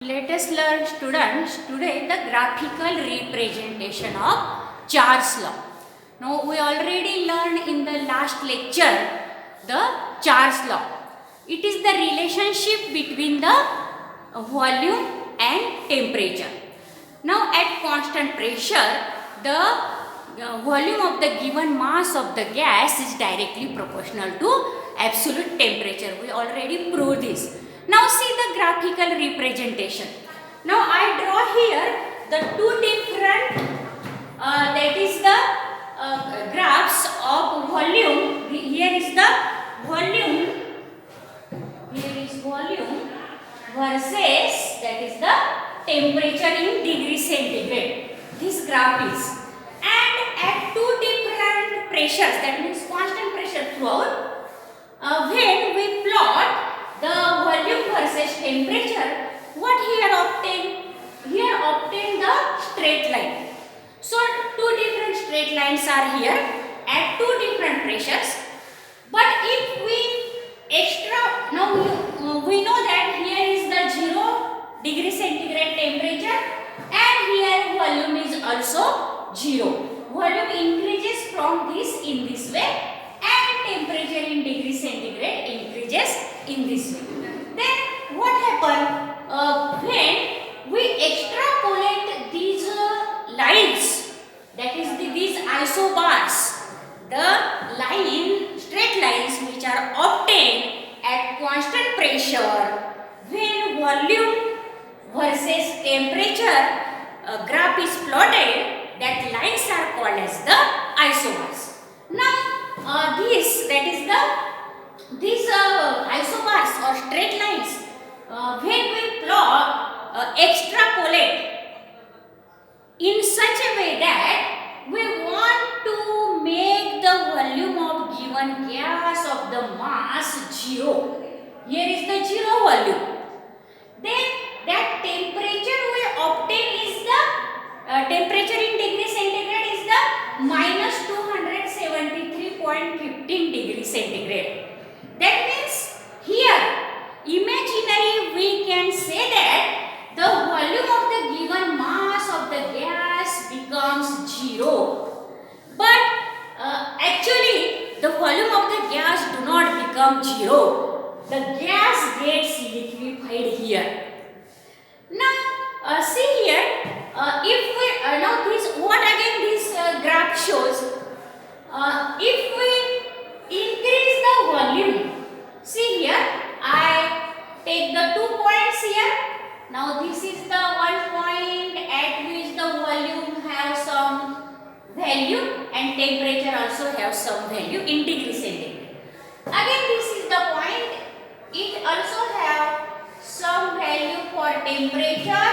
Let us learn, students, today the graphical representation of Charles law. Now we already learned in the last lecture the Charles law. It is the relationship between the volume and temperature. Now at constant pressure, the volume of the given mass of the gas is directly proportional to absolute temperature. We already proved this. Now see the graphical representation. Now I draw here the two different that is the graphs of volume. Here is the volume. Here is volume versus that is the temperature in degree centigrade. This graph is, and at two different pressures, that means constant pressure throughout, when we plot the volume versus temperature, what here obtain? Here obtain the straight line. So two different straight lines are here at two different pressures. But if we extra, now we know that here is the 0 degree centigrade temperature and here volume is also 0. Volume increases from this in this way and temperature in degree centigrade increases in this way. Then what happen when we extrapolate these lines, that is these isobars, the straight lines which are obtained at constant pressure when volume versus temperature graph is plotted, that lines are called as the isobars. Now these isobars or straight lines, when we plot, extrapolate in such a way that we want to make the volume of given gas of the mass 0. Here is the 0 volume. Then that temperature we obtain is the temperature in degree centigrade is the minus 273.15 degree centigrade. That means here imaginary we can say that the volume of the given mass of the gas becomes 0. But actually the volume of the gas do not become 0. The gas gets liquefied here. Now see here, if we now this what again this graph shows, if we increase the volume, see here I take the 2 points here. Now this is the one point at which the volume have some value and temperature also have some value in degree centigrade. Again this is the point, it also have some value for temperature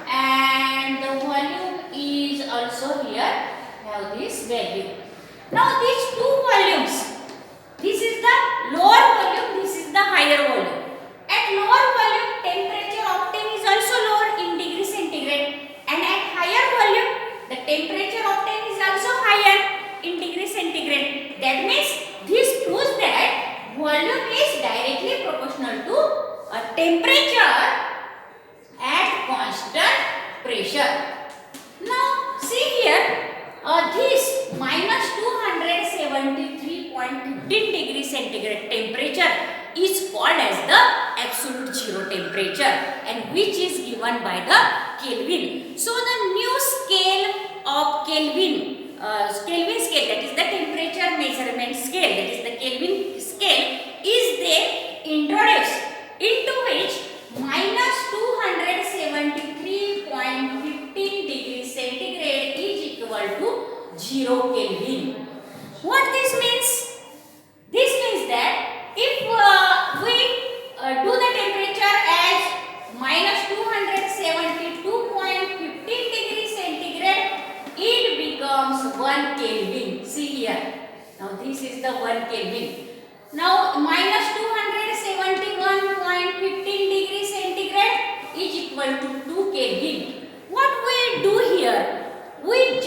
and the volume is also here have this value. Now these two volumes, this is the lower volume, this is the higher volume. At lower volume temperature obtained is also lower in degree centigrade and at higher volume the temperature obtained is also higher in degree centigrade. That means this proves that volume is directly proportional to temperature at constant pressure. Now see here, this minus 273.15 degree centigrade temperature is called as the absolute 0 temperature and which is given by the Kelvin. So the new scale of Kelvin, Kelvin scale, that is the temperature measurement scale, that is the Kelvin scale, is there introduced, into which minus 273.15 degree centigrade is equal to 0 Kelvin. What this means? This means that if we do the temperature as minus 272.15 degree centigrade, it becomes 1 Kelvin. See here. Now this is the 1 Kelvin. Now minus 271.15 degree centigrade is equal to 2 Kelvin. What we do here? We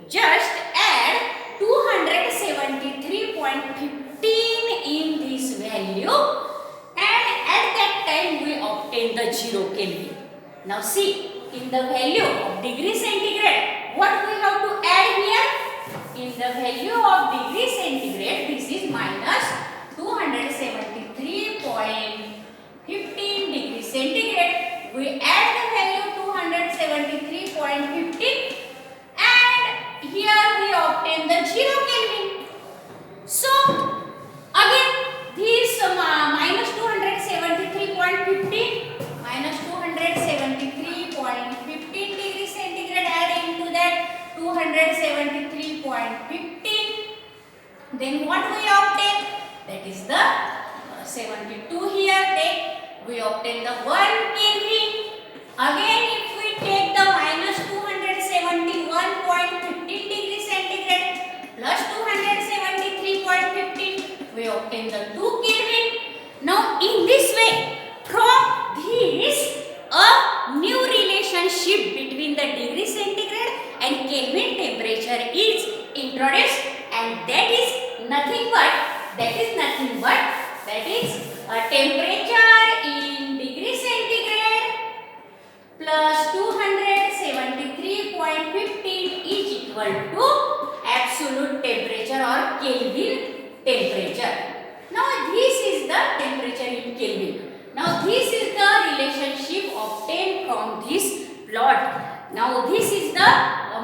just add 273.15 in this value and at that time we obtain the 0 Kelvin. Now see, in the value of degree centigrade, what we have to add here? In the value of degree centigrade, this is minus 273.15 degree centigrade. We add the value 273.15 and here we obtain the 0 Kelvin. So again this minus 273.15 minus 273.15 degree centigrade add into that 273.15. Then what we obtain? That is the 72 here. Take we obtain the 1 Kelvin. Again if we take the minus 271.15 degree centigrade plus 273.15, we obtain the 2 Kelvin. Now in this way, from this a new relationship between the degree centigrade and Kelvin temperature is introduced, and that is nothing but a temperature in degree centigrade plus 273.15 is equal to absolute temperature or Kelvin temperature. Now this is the temperature in Kelvin. Now this is the relationship obtained from this plot. Now this is the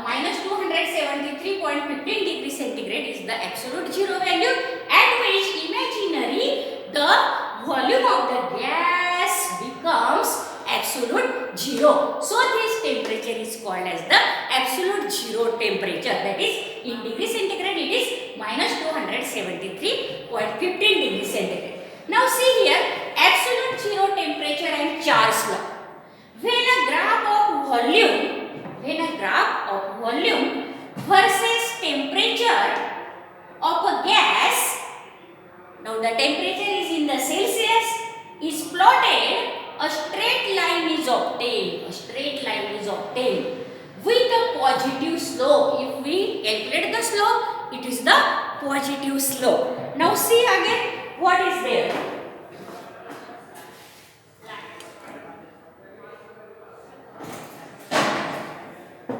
minus 273.15 degree centigrade is the absolute 0 value at which imaginary the volume of the gas becomes absolute 0. So this temperature is called as the absolute 0 temperature. That is, in degree centigrade it is minus 273.15 degree centigrade. Now see here, absolute 0 temperature and Charles law. When a graph of volume versus temperature of a gas, now the temperature is in the Celsius, is plotted, a straight line is obtained. With a positive slope. If we calculate the slope, it is the positive slope. Now see again what is there.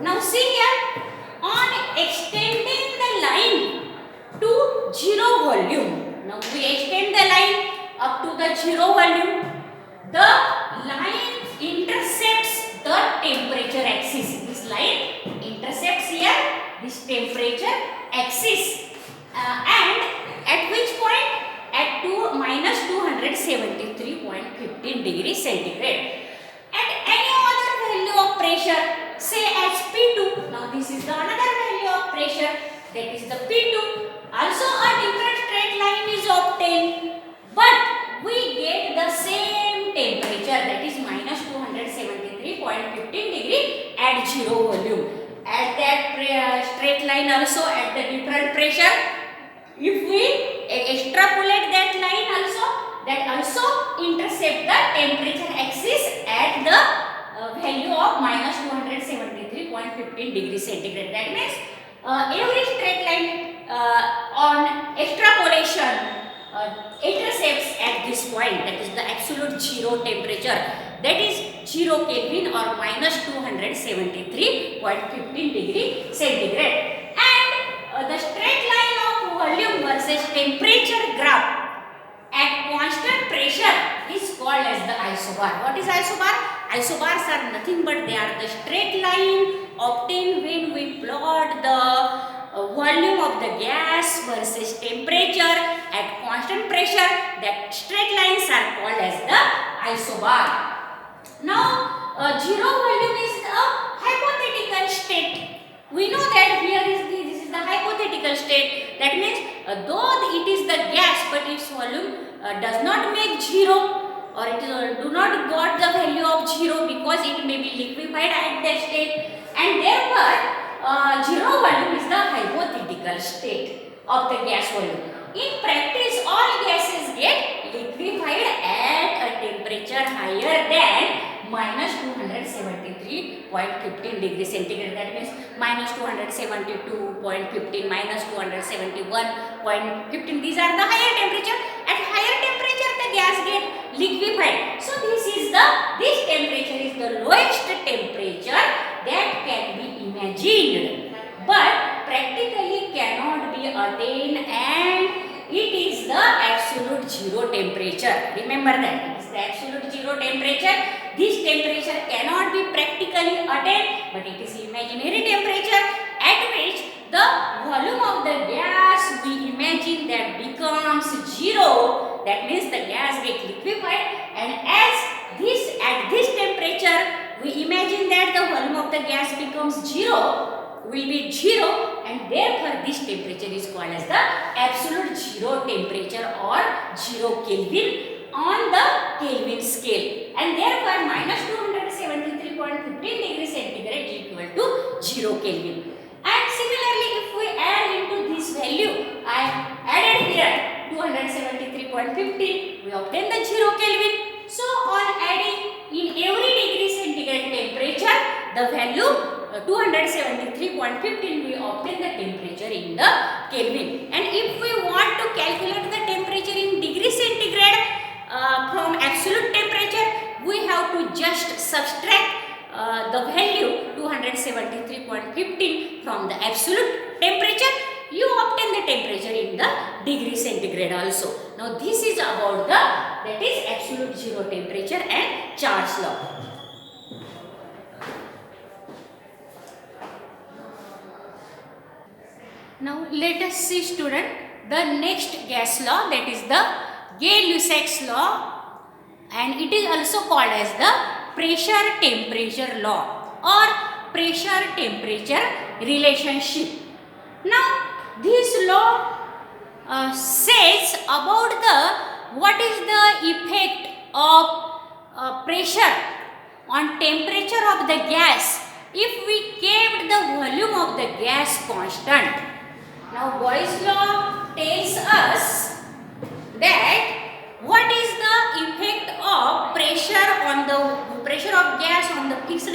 Now see here, on extending the line to 0 volume. Now we extend the line up to the 0 volume. The line intercepts the temperature axis. This line intercepts here this temperature axis. And at which point? At minus 273.15 degree centigrade. At any other value of pressure, say as P2. Now this is the another value of pressure, that is the P2. Also a different straight line is obtained, but we get the same temperature, that is minus 273.15 degree at 0 volume. At that straight line also at the different pressure, if we extrapolate that line also, that also intercept the temperature axis at the value of minus 273.15 degree centigrade. That means every straight line on extrapolation intercepts at this point, that is the absolute 0 temperature, that is 0 Kelvin or minus 273.15 degree centigrade. And the straight line of volume versus temperature graph at constant pressure is called as the isobar. What is isobar? Isobars are nothing but they are the straight line obtained when we plot the volume of the gas versus temperature at constant pressure. That straight lines are called as the isobar. Now 0 volume is a hypothetical state. We know that here is this is the hypothetical state. That means though it is the gas, but its volume does not make 0, or it do not got the value of 0 because it may be liquefied at that state, and therefore 0 volume is the hypothetical state of the gas volume. In practice, all gases get liquefied at a temperature higher than minus 273.15 degree centigrade. That means minus 272.15, minus 271.15. These are the higher temperature. At higher temperature, the gas get liquefied. So this is the lowest temperature that can be imagined, but practically cannot be attained, and it is the absolute zero temperature. Remember that, it is the absolute zero temperature. This temperature cannot be practically attained, but it is imaginary temperature at which the volume of the gas we imagine that becomes zero. That means the gas gets liquefied, and at this temperature we imagine that the volume of the gas becomes zero, will be zero, and therefore this temperature is called as the absolute zero temperature or 0 Kelvin on the Kelvin scale, and therefore minus 273.15 degrees centigrade is equal to 0 Kelvin. And similarly, if we add into this value, I added here 273.15, we obtain the 0 Kelvin. So on adding in every degree centigrade temperature, the value 273.15, we obtain the temperature in the Kelvin. And if we want to calculate the temperature in degree centigrade from absolute temperature, we have to just subtract the value 273.15 from the absolute temperature. You obtain the temperature in the degree centigrade also. Now this is about that is absolute zero temperature and Charles law. Now let us see, student, the next gas law, that is the Gay-Lussac's law, and it is also called as the pressure temperature law or pressure temperature relationship. Now this law says about what is the effect of pressure on temperature of the gas if we kept the volume of the gas constant. Now Boyle's law tells us that what is the effect of pressure of gas on the fixed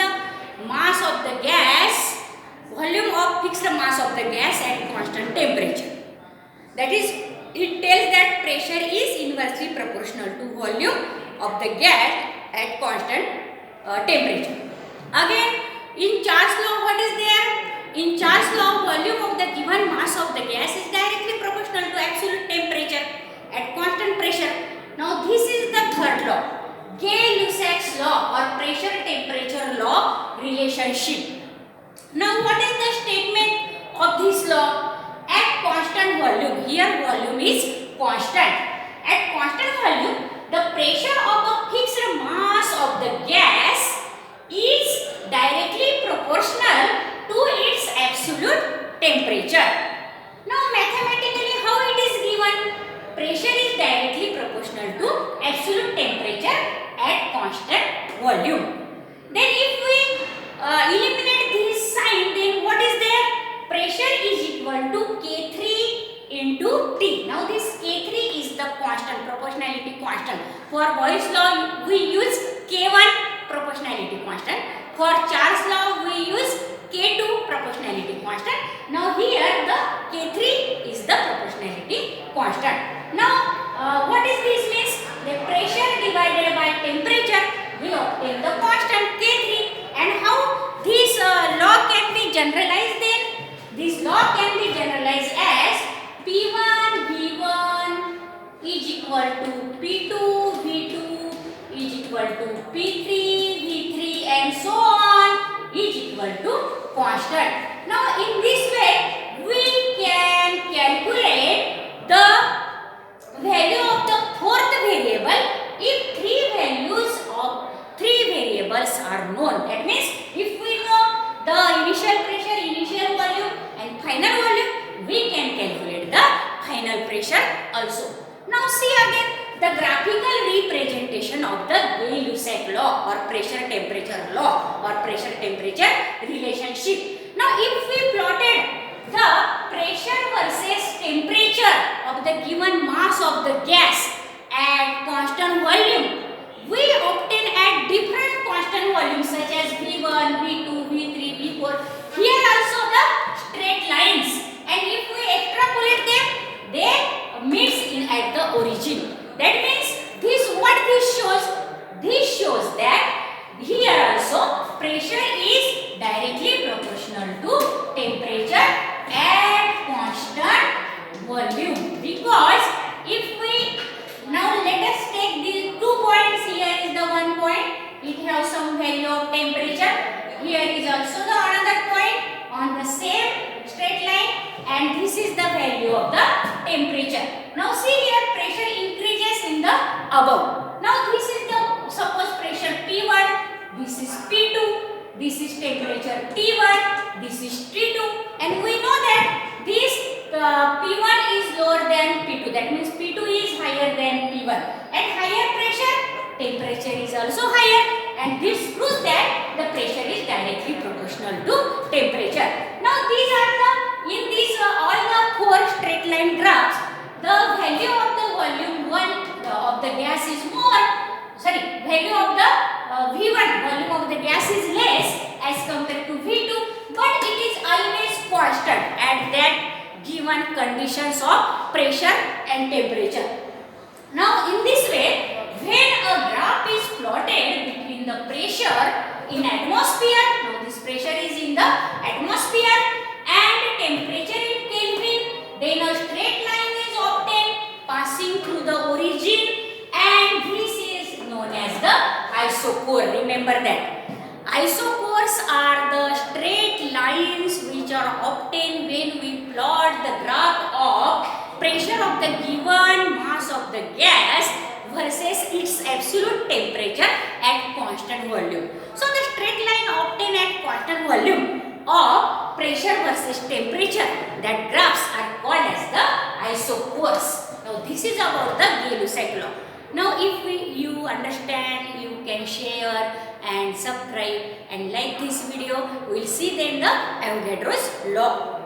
mass of the gas, volume of fixed mass of the gas at constant temperature. That is, it tells that pressure is inversely proportional to volume of the gas at constant temperature. Again, in Charles law, what is there? In Charles law, volume of the given mass of the gas is directly proportional to absolute temperature at constant pressure. Now this is the third law, Gay-Lussac's law or pressure temperature law relationship. Now what is the statement of this law? At constant volume, here volume is constant. At constant volume, the pressure of a fixed mass of the gas is directly proportional to its absolute temperature. Now mathematically how it is given? Pressure is directly proportional to absolute temperature at constant volume. Then if we eliminate this sign, then what is there? Pressure is equal to K3 into T. Now this K3 is the constant, proportionality constant. For Boyle's law we use K1 proportionality constant. For Charles law we use K2 proportionality constant. Now here the K3 is the proportionality constant. Now what is this means? The pressure divided by temperature, we obtain the constant K3. And how this law can be generalized then? This law can be generalized as P1 V1 is equal to P2 V2 is equal to P3 V3 and so on is equal to constant. Now in this way we can calculate the value of the fourth variable if three variables are known. That means if we know the initial pressure, initial volume and final volume, we can calculate the final pressure also. Now see again the graphical representation of the Gay-Lussac law or pressure temperature law or pressure temperature relationship. Now if we plotted the pressure versus temperature of the given mass of the gas at constant volume, we obtain at different constant volumes such as V1, V2, V3, V4. Here also the straight lines, and if we extrapolate them, they meets in at the origin. That means this shows? This shows that here also and this is the value of the temperature. Now see here, pressure increases in the above. Now this is the, suppose pressure P1, this is P2, this is temperature T1, this is T2, and we know that this P1 is lower than P2, that means P2 is higher than P1, and higher pressure, temperature is also higher, and this proves that the pressure is directly proportional to temperature. Now these are the, in these all the four straight line graphs, the value of the volume 1 of the gas is more, sorry, value of the V1, volume of the gas is less as compared to V2, but it is always constant at that given conditions of pressure and temperature. Now in this way, when a graph is plotted between the pressure in atmosphere, now this pressure is in the atmosphere, and temperature in Kelvin, then a straight line is obtained passing through the origin, and this is known as the isochore. Remember that. Isochores are the straight lines which are obtained when we plot the graph of pressure of the given mass of the gas versus its absolute temperature at constant volume. So the straight line obtained at constant volume of pressure versus temperature, that graphs are called as the isochores. Now this is about the Gay-Lussac law. Now if you understand, you can share and subscribe and like this video. We will see then the Avogadro's law.